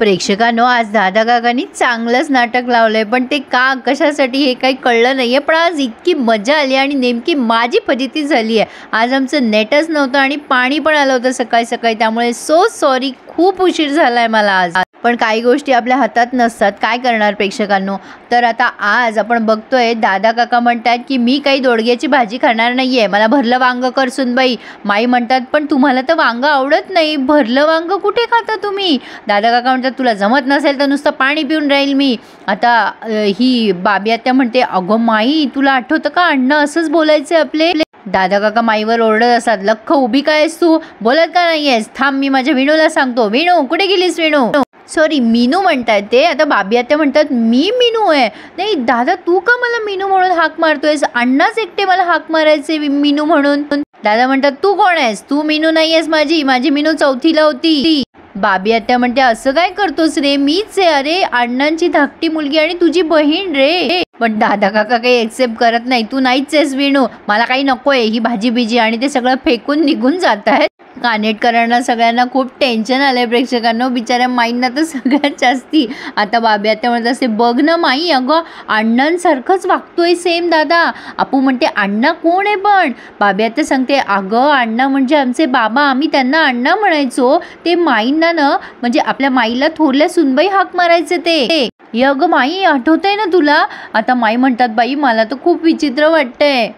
प्रेक्षकांनो, आज दादा काकांनी चांगलंच नाटक लावलंय, पण ते का कशासाठी हे काही कळलं नाहीये। पण आज इतकी मजा आली आणि नेमकी माझी फजिती झाली आहे। आज आमचं नेटच नव्हतं आणि पाणी पण आलं होतं सकाळी सकाळी, त्यामुळे सो सॉरी, खूप उशीर झालाय मला आज। पण काही गोष्टी आपल्या हातात नसतात, काय करणार प्रेक्षकांनो। तर आता आज आपण बघतोय दादा काका म्हणतात की मी काही दोडग्याची भाजी खाणार नाहीये, मला भरलं वांग कर सुनबाई। माई म्हणतात पण तुम्हाला तर वांग आवडत नाही, भरलं वांग कुठे खाता तुम्ही। दादा काका म्हणतात तुला जमत नसेल तर नुसतं पाणी पिऊन राहील मी। आता ही बाबी आत्या म्हणते अगो माई, तुला आठवतं का अण्णा असंच बोलायचे आपले। दादा काका माईवर ओरडत असतात, लख उभी काय आहेस तू, बोलत का नाहीयेस, थांब मी माझ्या विणूला सांगतो। विणू कुठे गेलीस विणू, सॉरी मीनू म्हणतायत ते। आता बाबी आत्या म्हणतात मी मीनू आहे। नाही दादा, तू का मला मीनू म्हणून हाक मारतोयस, अण्णाच एकटे मला हाक मारायचे मीनू म्हणून। दादा म्हणतात तू कोण आहेस, तू मीनू नाहीयेस माझी मीनू चौथीला होती। बाबी आत्या म्हणते असं काय करतोस रे, मीच आहे, अरे अण्णांची धाकटी मुलगी आणि तुझी बहीण रे। पण दादा काका काही एक्सेप्ट करत नाही, तू नाहीच आहेस विणू, मला काही नकोय ही भाजी बिजी, आणि ते सगळं फेकून निघून जात आहेत। कानेटकरांना सगळ्यांना खूप टेन्शन आलंय प्रेक्षकांनो, बिचाऱ्या माईंना तर सगळ्यात जास्ती। आता बाबी आत्या म्हणत असते बघ ना माई, अगं अण्णांसारखंच वागतोय सेम दादा। आपू म्हणते अण्णा कोण आहे पण, बाबी आत्या सांगते अगं अण्णा म्हणजे आमचे बाबा, आम्ही त्यांना अण्णा म्हणायचो, ते माईंना ना म्हणजे आपल्या माईला थोरल्या सुनबाई हाक मारायचे ते। अगं माई आठवतंय ना तुला। आता माई म्हणतात बाई मला तर खूप विचित्र वाटतंय,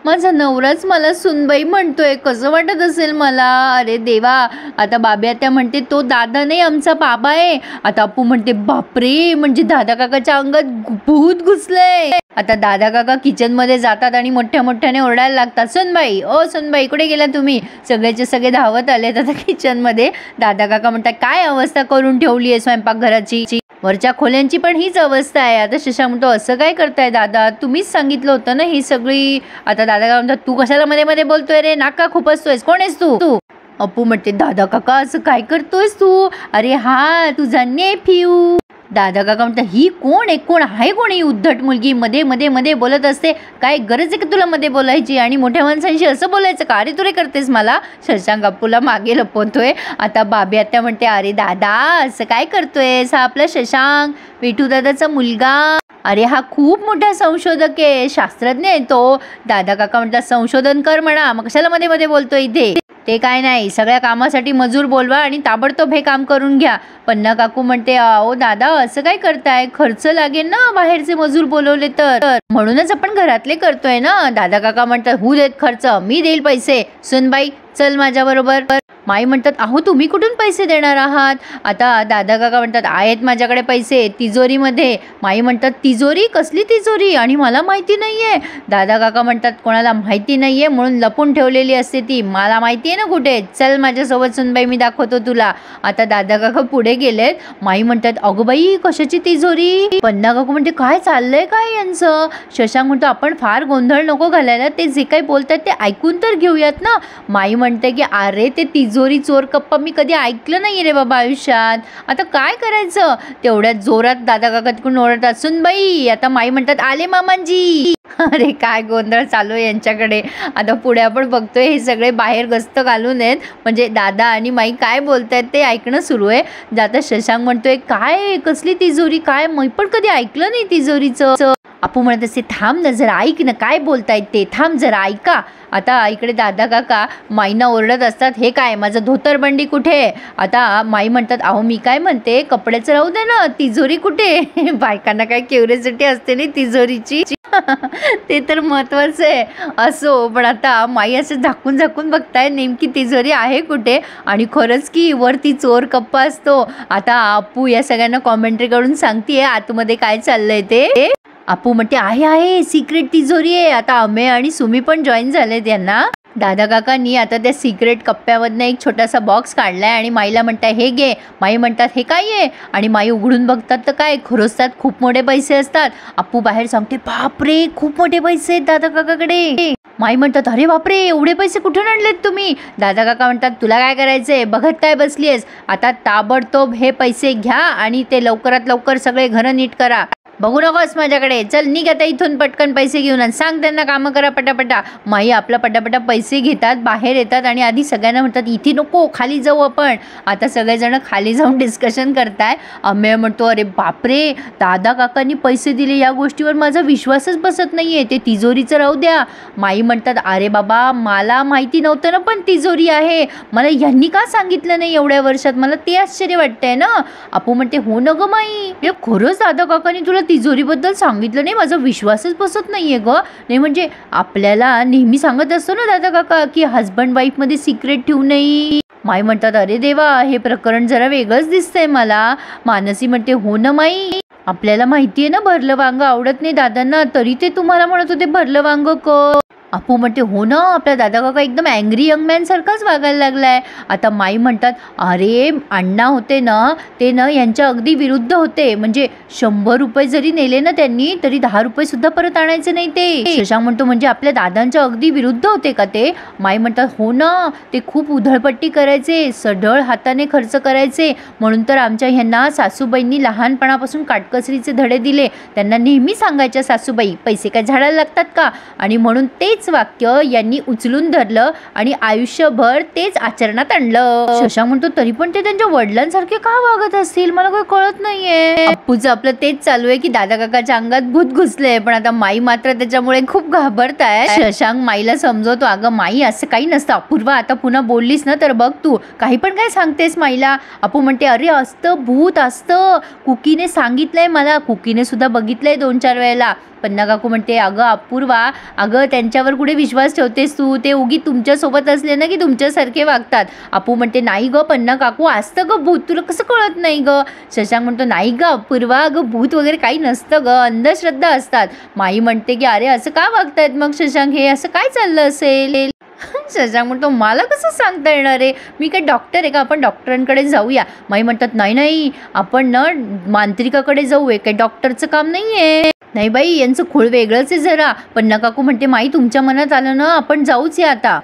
माझा नवराच मला सुनबाई म्हणतोय, कसं वाटत असेल मला, अरे देवा। आता बाबी आत्या म्हणते तो दादा नाही आमचा बाबा आहे। आता अपू म्हणते बापरे, म्हणजे दादा काकाच्या अंगात भूत घुसलंय। आता दादा काका किचन मध्ये जातात आणि मोठ्या मोठ्याने ओरडायला लागतात, सुनबाई ओ सुनबाई कुठे गेला तुम्ही। सगळेचे सगळे धावत आलेत आता किचन मध्ये। दादा काका म्हणतात काय अवस्था करून ठेवली आहे स्वयंपाकघराची, वरच्या खोल्यांची पण हीच अवस्था आहे। आता शशांक म्हणतो असं काय करताय दादा, तुम्हीच सांगितलं होतं ना ही सगळी। आता दादा काका म्हणतात तू कशाला मध्ये मध्ये बोलतोय रे, नाका खुपसतोयस, कोण आहेस तू। अपू म्हणते दादा काका असं काय करतोयस तू, अरे हा तुझा नेफ्यू। दादा काका म्हणतात ही कोण आहे, कोण आहे कोण ही उद्धट मुलगी, मध्ये मध्ये मध्ये बोलत असते, काय गरज आहे का तुला मध्ये बोलायची, आणि मोठ्या माणसांशी असं बोलायचं का, अरे तुरे करतेस मला। शशांक अप्पूला मागे लपवतोय। आता बाबी आत्या म्हणते अरे दादा असं काय करतोयस, हा आपला शशांक विठू दादाचा मुलगा, अरे हा खूप मोठा संशोधक आहे, शास्त्रज्ञ आहे तो। दादा काका म्हणतात संशोधन कर म्हणा, मग कशाला मध्ये मध्ये बोलतोय इथे, ते काय नाही, सगळ्या कामासाठी मजूर बोलवा आणि ताबडतोब हे काम करून घ्या। पन्ना काकू म्हणते ओ दादा असं काय करताय, खर्च लागेल ना बाहेरचे मजूर बोलवले तर, म्हणूनच आपण घरातले करतोय ना। दादा काका म्हणतात हू देत खर्च, मी देईल पैसे, सुनबाई चल माझ्या बरोबर। माई म्हणतात अहो तुम्ही कुठून पैसे देणार आहात। आता दादा काका म्हणतात आहेत माझ्याकडे पैसे तिजोरीमध्ये। माई म्हणतात तिजोरी, कसली तिजोरी, आणि मला माहिती नाहीये। दादा काका म्हणतात कोणाला माहिती नाहीये म्हणून लपून ठेवलेली असते ती, मला माहिती आहे ना कुठे, चल माझ्यासोबत सुनबाई मी दाखवतो तुला। आता दादा काका पुढे गेलेत। माई म्हणतात अगो बाई कशाची तिजोरी। पन्ना काकू म्हणते काय चाललंय काय यांचं। शशांक म्हणतो आपण फार गोंधळ नको घालायला, ते जे काही बोलतात ते ऐकून तर घेऊयात ना। माई म्हणते की अरे ते तिजोरी चोर कप्पा मी कधी ऐकलं नाही रे बाबा आयुष्यात, आता काय करायचं। तेवढ्यात जोरात दादा काका तिकडून ओरडतात सुनबाई। आता माई म्हणतात आले मामांजी। अरे काय गोंधळ चालू आहे यांच्याकडे। आता पुढे आपण बघतोय हे सगळे बाहेर गस्त घालून आहेत, म्हणजे दादा आणि माई काय बोलतायत ते ऐकणं सुरू आहे। आता शशांक म्हणतोय काय कसली तिजोरी, काय मी पण कधी ऐकलं नाही तिजोरीचं। आपू म्हणत असते थांब ना जरा ऐक ना काय बोलतायत ते, थांब जरा ऐका। आता इकडे दादा काका माईंना ओरडत असतात हे काय माझं धोतरबंडी कुठे। आता माई म्हणतात अहो मी काय म्हणते कपड्याचं राहू दे ना, तिजोरी कुठे। बायकांना काय क्युरिओसिटी असते ना तिजोरीची, ते तर महत्वाचं आहे। असो, पण आता माई असं झाकून झाकून बघताय नेमकी तिजोरी आहे कुठे, आणि खरंच की वरती चोर कप्पा असतो। आता आपू या सगळ्यांना कॉमेंट्री करून सांगतेय आतमध्ये काय चाललंय ते। आपू म्हणते आहे सिक्रेट तिजोरी आहे। आता अमे आणि सुमी पण जॉईन झाले त्यांना। दादा काकांनी आता त्या सिक्रेट कप्प्यामधनं एक छोटासा बॉक्स काढलाय आणि माईला म्हणताय हे घे। माई म्हणतात हे काय आहे, आणि माई उघडून बघतात तर काय खरंच त्यात खूप मोठे पैसे असतात। आपू बाहेर सांगते बापरे खूप मोठे पैसे आहेत दादा काकाकडे। माई म्हणतात अरे बापरे एवढे पैसे कुठून आणलेत तुम्ही। दादा काका म्हणतात तुला काय करायचंय, बघत काय बसलीयस, आता ताबडतोब हे पैसे घ्या आणि ते लवकरात लवकर सगळे घर नीट करा। बघू नकोस माझ्याकडे, चल निघ आता इथून, पटकन पैसे घेऊन आण, सांग त्यांना कामं करा पटापटा. माई आपला पटापटा पैसे घेतात, बाहेर येतात आणि आधी सगळ्यांना म्हणतात इथे नको, खाली जाऊ आपण. आता सगळेजण खाली जाऊन डिस्कशन करताय. अमेय म्हणतो अरे बापरे, दादा काकांनी पैसे दिले या गोष्टीवर माझा विश्वासच बसत नाहीये, ते तिजोरीचं राहू द्या. माई म्हणतात अरे बाबा मला माहिती नव्हतं ना पण तिजोरी आहे, मला यांनी का सांगितलं नाही एवढ्या वर्षात, मला ते आश्चर्य वाटतंय ना. आपू म्हणते हो न ग माई, खरंच दादा काकांनी तुला तिजोरीबद्दल सांगितलं नाही, माझा विश्वासच बसत नाहीये ग. नाही म्हणजे आपल्याला नेहमी सांगत असतो ना दादा काका की हजबंड वाईफ मध्ये सिक्रेट ठेवू नये. माई म्हणतात अरे देवा, हे प्रकरण जरा वेगळंच दिसतंय मला. मानसी म्हणते हो ना माई, आपल्याला माहितीये ना भरलं वांग आवडत नाही दादांना, तरी ते तुम्हाला म्हणत होते भरलं वांग कर. आपू म्हणते हो ना, आपला दादा काका एकदम अँग्री यंग मॅन सारखाच वागायला लागलाय. आता माई म्हणतात अरे अण्णा होते ना, ते ना यांच्या अगदी विरुद्ध होते, म्हणजे 100 रुपये जरी नेले ना त्यांनी तरी 10 रुपये सुद्धा परत आणायचे नाही ते. शशांक म्हणतो म्हणजे आपल्या दादांच्या अगदी विरुद्ध होते का ते. माई म्हणतात हो ना, ते खूप उधळपट्टी करायचे, सढळ हाताने खर्च करायचे, म्हणून तर आमच्या ह्यांना सासूबाईंनी लहानपणापासून काटकसरीचे धडे दिले. त्यांना नेहमी सांगायच्या सासूबाई पैसे काय झाडाला लागतात का, आणि म्हणून तेच वाक्य यांनी उचलून धरलं आणि आयुष्यभर तेच आचरणात आणलं. शशांक म्हणतो तरी पण ते त्यांच्या वडिलांसारखे का वागत असतील, मला काही कळत नाहीये. अप्पूचं आपलं तेच चालू आहे की दादा काकाच्या अंगात भूत घुसले, पण आता माई मात्र त्याच्यामुळे खूप घाबरताय. शशांक माईला समजवतो अगं माई असं काही नसतं, अपूर्वा आता पुन्हा बोललीस ना तर बघ तू काही पण काय सांगतेस माईला. अप्पू म्हणते अरे असतं भूत असतं, कुकीने सांगितलंय मला, कुकीने सुद्धा बघितलंय 2-4 वेळेला. पन्ना काकू म्हणते अगं अपूर्वा, अगं त्यांच्यावर कुठे विश्वास ठेवतेस तू, ते उगी तुमच्यासोबत असले ना की तुमच्यासारखे वागतात. आपू म्हणते नाही ग पन्ना काकू, असतं ग भूत, तुला कसं कळत नाही ग. शशांक म्हणतो नाही ग अपूर्वा, अगं भूत वगैरे काही नसतं ग, अंधश्रद्धा असतात. माई म्हणते की अरे असं का वागतायत मग शशांक, हे असं काय चाललं असेल. शशांक म्हणतो मला कसं सांगता येणार आहे, मी काय डॉक्टर आहे का, आपण डॉक्टरांकडे जाऊया. माई म्हणतात नाही नाही, आपण ना मांत्रिकाकडे जाऊया, काही डॉक्टरचं काम नाही आहे. नाही बाई यांचं खूळ वेगळंच आहे जरा. पन्ना काकू म्हणते माई तुमच्या मनात आलं ना आपण जाऊच या आता.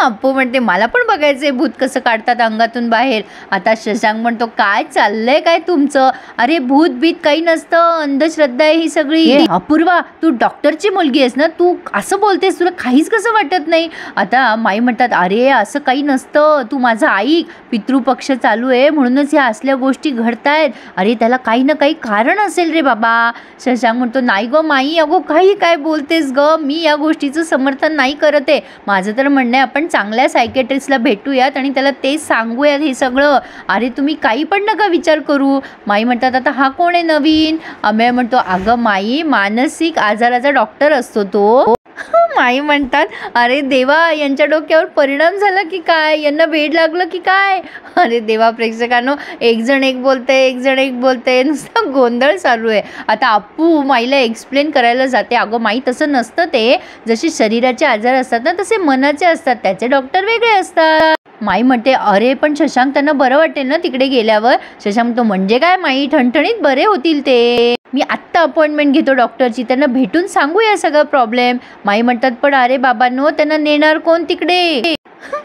अप्पू म्हणते मला पण बघायचंय भूत कसं काढतात अंगातून बाहेर. आता शशांक म्हणतो काय चाललंय काय तुमचं, अरे भूत बीत काही नसतं, अंधश्रद्धा आहे ही सगळी. अपूर्वा तू डॉक्टरची मुलगी आहेस ना, तू असं बोलतेस, तुला काहीच कसं वाटत नाही. आता माई म्हणतात अरे असं काही नसतं, तू माझं ऐक, पितृपक्ष चालू आहे म्हणूनच ह्या असल्या गोष्टी घडतायत, अरे त्याला काही ना काही कारण असेल रे बाबा. शशांक म्हणतो नाही ग माई, अगो काही काय बोलतेस ग, मी या गोष्टीचं समर्थन नाही करत आहे. माझं तर म्हणणं आहे आपण चांगल्या सायकेट्रिस्टला भेटूयात आणि त्याला तेच सांगूयात हे सगळं. अरे तुम्ही काही पण नका विचार करू. माई म्हणतात आता हा कोण आहे नवीन. अमेय म्हणतो अगं माई मानसिक आजाराचा डॉक्टर असतो तो. माई म्हणतात अरे देवा यांच्या डोक्यावर परिणाम झाला की काय, यांना वेड लागलं की काय. अरे देवा प्रेक्षकांनो, एक जण एक बोलते, नुसतं गोंधळ चालू आहे. आता अप्पू माईला एक्सप्लेन करायला जाते अगं माई तसं नसतं, ते जसे शरीराचे आजार असतात ना तसे मनाचे असतात, त्याचे डॉक्टर वेगळे असतात. माई म्हणते अरे पण शशांक त्यांना बरं वाटेल ना तिकडे गेल्यावर. शशांक म्हणतो म्हणजे काय माई, ठणठणीत बरे होतील ते, मी आत्ता अपॉइंटमेंट घेतो डॉक्टरची, त्यांना भेटून सांगूया सगळं प्रॉब्लेम. माई म्हणतात पण अरे बाबांनो त्यांना नेणार कोण तिकडे.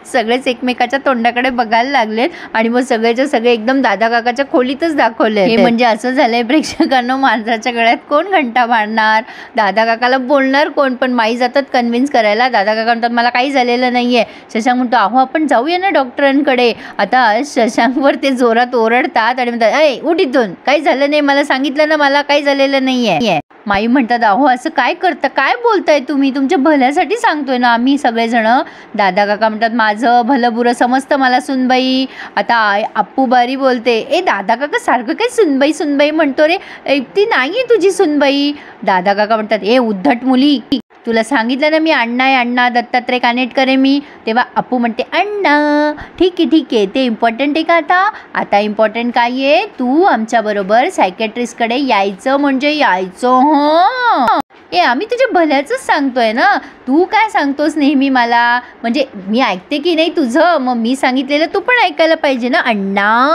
सगळेच एकमेकाच्या तोंडाकडे बघायला लागलेत आणि मग सगळेच्या सगळे एकदम दादा काकाच्या खोलीतच दाखवले. हे म्हणजे असं झालंय प्रेक्षकांनो, मांजराच्या गळ्यात कोण घंटा मारणार, दादा काकाला बोलणार कोण. पण माई जातात कन्व्हिन्स करायला. दादा काका म्हणतात मला काही झालेलं नाहीये. शशांक म्हणतो अहो आपण जाऊया ना डॉक्टरांकडे. आता शशांकवर ते जोरात ओरडतात आणि म्हणतात अय उठ इथून, काही झालं नाही, मला सांगितलं ना मला काही झालेलं नाहीये. माई म्हणतात अहो असं काय करता, काय बोलताय तुम्ही, तुमच्या भल्यासाठी सांगतोय ना आम्ही सगळेजण. दादा काका म्हणतात माझं भलं बुरं समजतं मला सुनबाई. आता अप्पू बारी बोलते ए दादा काका सारखं काय सुनबाई म्हणतो रे, ती नाहीये तुझी सुनबाई. दादा काका म्हणतात ए उद्धट मुली, तुला सांगितलं ना मी अण्णा आहे, अण्णा दत्तात्रय कानेटकर आहे मी. तेव्हा अप्पू म्हणते अण्णा ठीक आहे ते इम्पॉर्टंट आहे का आता इम्पॉर्टंट काय आहे, तू आमच्याबरोबर सायकॅट्रिस्टकडे यायचं म्हणजे यायचं. हो ए आम्ही तुझ्या भल्याचंच सांगतोय ना, तू काय सांगतोस नेहमी मला, म्हणजे मी ऐकते की नाही तुझं, मग मी सांगितलेलं तू पण ऐकायला पाहिजे ना अण्णा.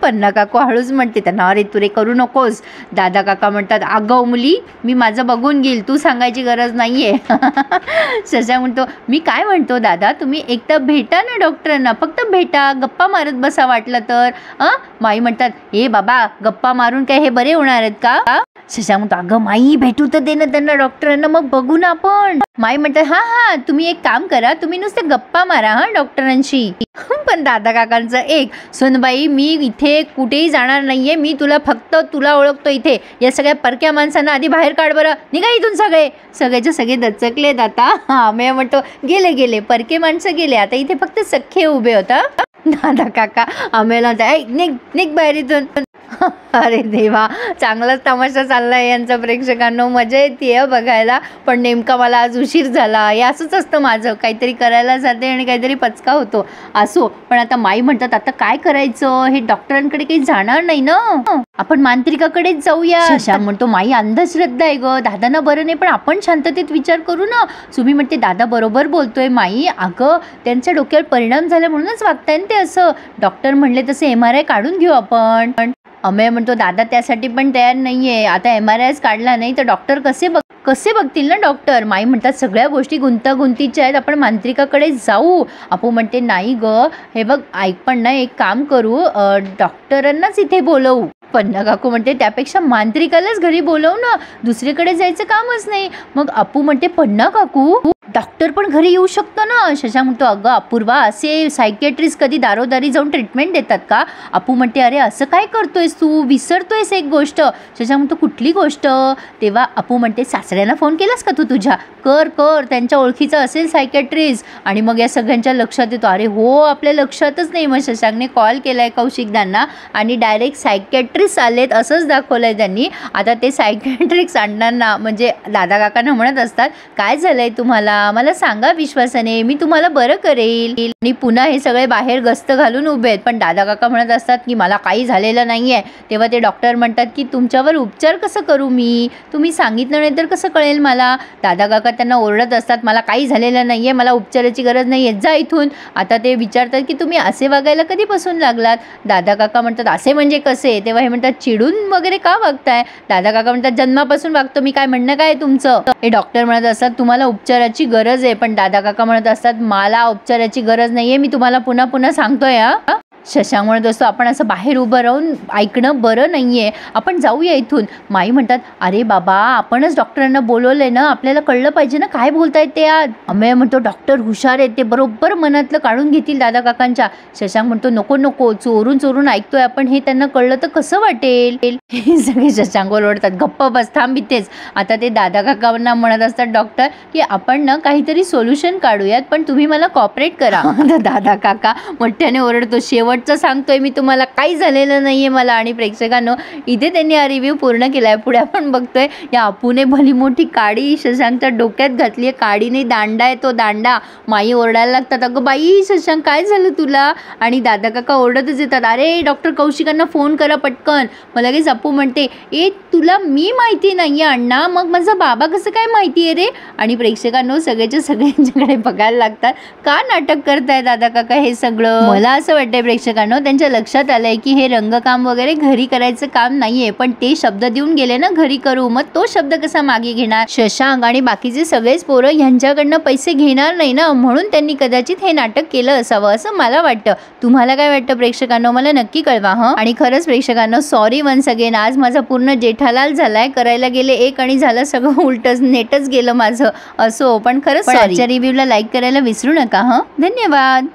पन्ना काकू हळूच म्हणते त्यांना अरे तुरे करू नकोस. दादा काका म्हणतात अगं मुली मी माझं बघून घेईल, तू सांगायची गरज नाहीये. शशांक म्हणतो मी काय म्हणतो दादा, तुम्ही एकदा भेटा ना डॉक्टरांना, फक्त भेटा, गप्पा मारत बसा वाटलं तर. माई म्हणतात हे बाबा गप्पा मारून काय हे बरे होणार आहेत का. शशांक म्हणतो अगं माई भेटू तर दे ना त्यांना डॉक्टरांना, मग बघू ना आपण. माई म्हणतात हा तुम्ही एक काम करा, तुम्ही नुसते गप्पा मारा डॉक्टरांशी. पण दादा काकांचं एक, सोनबाई मी इथे कुठेही जाणार नाहीये, मी फक्त तुला ओळखतो इथे, या सगळ्या परक्या माणसांना आधी बाहेर काढ बरं, निघा इथून सगळेचे सगळे दचकलेत आता. मी म्हणतो गेले परके माणसं गेले, आता इथे फक्त सख्खे उभे होता. दादा काका आम्हाला निघ बाहेर इथून. अरे देवा, चांगलाच तमाशा चाललाय यांचा प्रेक्षकांनो, मजा येते बघायला. पण नेमका मला आज उशीर झाला. हे असंच असतं माझं, काहीतरी करायला जाते आणि काहीतरी पचका होतो. असो, पण आता माई म्हणतात आता काय करायचं, हे डॉक्टरांकडे काही जाणार नाही ना, आपण मांत्रिकाकडेच जाऊया. शशांक म्हणतो माई अंधश्रद्धा आहे ग, दादांना बरं नाही, पण आपण शांततेत विचार करू ना. सुमी म्हणते दादा बरोबर बोलतोय माई, अगं त्यांच्या डोक्यावर परिणाम झाला म्हणूनच वागताय ते असं, डॉक्टर म्हणले तसे MRI काढून घेऊ आपण. अमेय म्हणतो दादा त्यासाठी पण तयार नाहीये, आता MRI काढला नाही तर डॉक्टर कसे बघतील ना डॉक्टर. माई म्हणतात सगळ्या गोष्टी गुंतागुंतीच्या आहेत, आपण मांत्रिकाकडे जाऊ. अपू म्हणते नाही ग, हे बघ ऐक पण ना, एक काम करू, डॉक्टरांनाच इथे बोलवू. पन्ना काकू म्हणते त्यापेक्षा मांत्रिकालाच घरी बोलवू ना, दुसरीकडे जायचं कामच नाही. मग अपू म्हणते पन्ना काकू डॉक्टर पण घरी येऊ शकतो ना. शशांक म्हणतो अगं अपूर्वा, असे सायकियाट्रिस्ट कधी दारोदारी जाऊन ट्रीटमेंट देतात का. अपू म्हणते अरे असं काय करतोयस तू, विसरतोयस एक गोष्ट. शशांक म्हणतो कुठली गोष्ट. तेव्हा अपू म्हणते सासऱ्यांना फोन केलास का तू तुझ्या, कर त्यांच्या ओळखीचा असेल सायकियाट्रिस्ट. आणि मग या सगळ्यांच्या लक्षात येतो अरे हो आपल्या लक्षातच नाही. मग शशांकने कॉल केलाय कौशिकदांना आणि डायरेक्ट सायकियाट्रिस्ट आलेत असंच दाखवलंय त्यांनी. आता ते सायकियाट्रिस्ट आणताना म्हणजे दादा काकांना म्हणत असतात काय झालंय तुम्हाला, मला सांगा विश्वासाने, मी तुम्हाला बरं करेल. आणि पुन्हा हे सगळे बाहेर गस्त घालून उभे आहेत, पण दादा काका म्हणत असतात की मला काही झालेलं नाहीये. तेव्हा ते डॉक्टर म्हणतात की तुमच्यावर उपचार कसं करू मी, तुम्ही सांगितलं नाही तर कसं कळेल मला. दादा काका त्यांना ओरडत असतात मला काही झालेलं नाहीये, मला उपचाराची गरज नाहीये, जा इथून. आता ते विचारतात की तुम्ही असे वागायला कधीपासून लागलात. दादा काका म्हणतात असे म्हणजे कसे. तेव्हा हे म्हणतात चिडून वगैरे का वागताय. दादा काका म्हणतात जन्मापासून वागतो मी, काय म्हणणं काय तुमचं. हे डॉक्टर म्हणत असतात तुम्हाला उपचाराची गरज आहे, पण दादा काका म्हणत असतात मला उपचाराची गरज नाहीये, मी तुम्हाला पुन्हा सांगतोय. शशांक म्हणत असतो आपण असं बाहेर उभं राहून ऐकणं बरं नाहीये, आपण जाऊया इथून. माई म्हणतात अरे बाबा आपणच डॉक्टरांना बोलवलंय ना, आपल्याला कळलं पाहिजे ना काय बोलतायत ते आज. अमेय म्हणतो डॉक्टर हुशार आहेत, ते बरोबर मनातलं काढून घेतील दादा काकांच्या. शशांक म्हणतो नको चोरून ऐकतोय आपण, हे त्यांना कळलं तर कसं वाटेल. हे सगळे शशांकवर ओरडतात गप्प बस थांब इथेच. आता ते दादा काकांना म्हणत असतात डॉक्टर की आपण ना काहीतरी सोल्युशन काढूयात, पण तुम्ही मला कॉपरेट करा. दादा काका मोठ्याने ओरडतो शेवटचं सांगतोय मी तुम्हाला, काही झालेलं नाहीये मला. आणि प्रेक्षकांनो इथे त्यांनी हा रिव्ह्यू पूर्ण केलाय. पुढे आपण बघतोय या अपूने भली मोठी काडी शशांकच्या डोक्यात घातली आहे. काडीने दांडा आहे तो दांडा. माई ओरडायला लागतात अगं बाई शशांक काय झालं तुला. आणि दादा काका ओरडतच येतात अरे डॉक्टर कौशिकांना फोन करा पटकन. मला लगेच अपू म्हणते ए तुला मी माहिती नाहीये अण्णा, मग माझा बाबा कसं काय माहिती आहे रे. आणि प्रेक्षकांनो सगळ्यांच्याकडे बघायला लागतात का नाटक करताय दादा काका हे सगळं. मला असं वाटतंय प्रेक्षकांनो त्यांच्या लक्षात आलंय की हे रंगकाम वगैरे घरी करायचं काम नाहीये, पण ते शब्द देऊन गेले ना घरी करू, मग तो शब्द कसा मागे घेणार. शशांक आणि बाकीचे सगळेच पोरं यांच्याकडनं पैसे घेणार नाही ना, म्हणून त्यांनी कदाचित हे नाटक केलं असावं असं मला वाटतं. तुम्हाला काय वाटतं प्रेक्षकांनो मला नक्की कळवा. आणि खरंच प्रेक्षकांनो सॉरी वन्स अगेन, आज माझा पूर्ण जेठालाल झालाय, करायला गेले एक आणि झालं सगळं उलटच नेटच गेलं माझं. असो पण खरंच आजच्या रिव्ह्यूला लाईक करायला विसरू नका. धन्यवाद.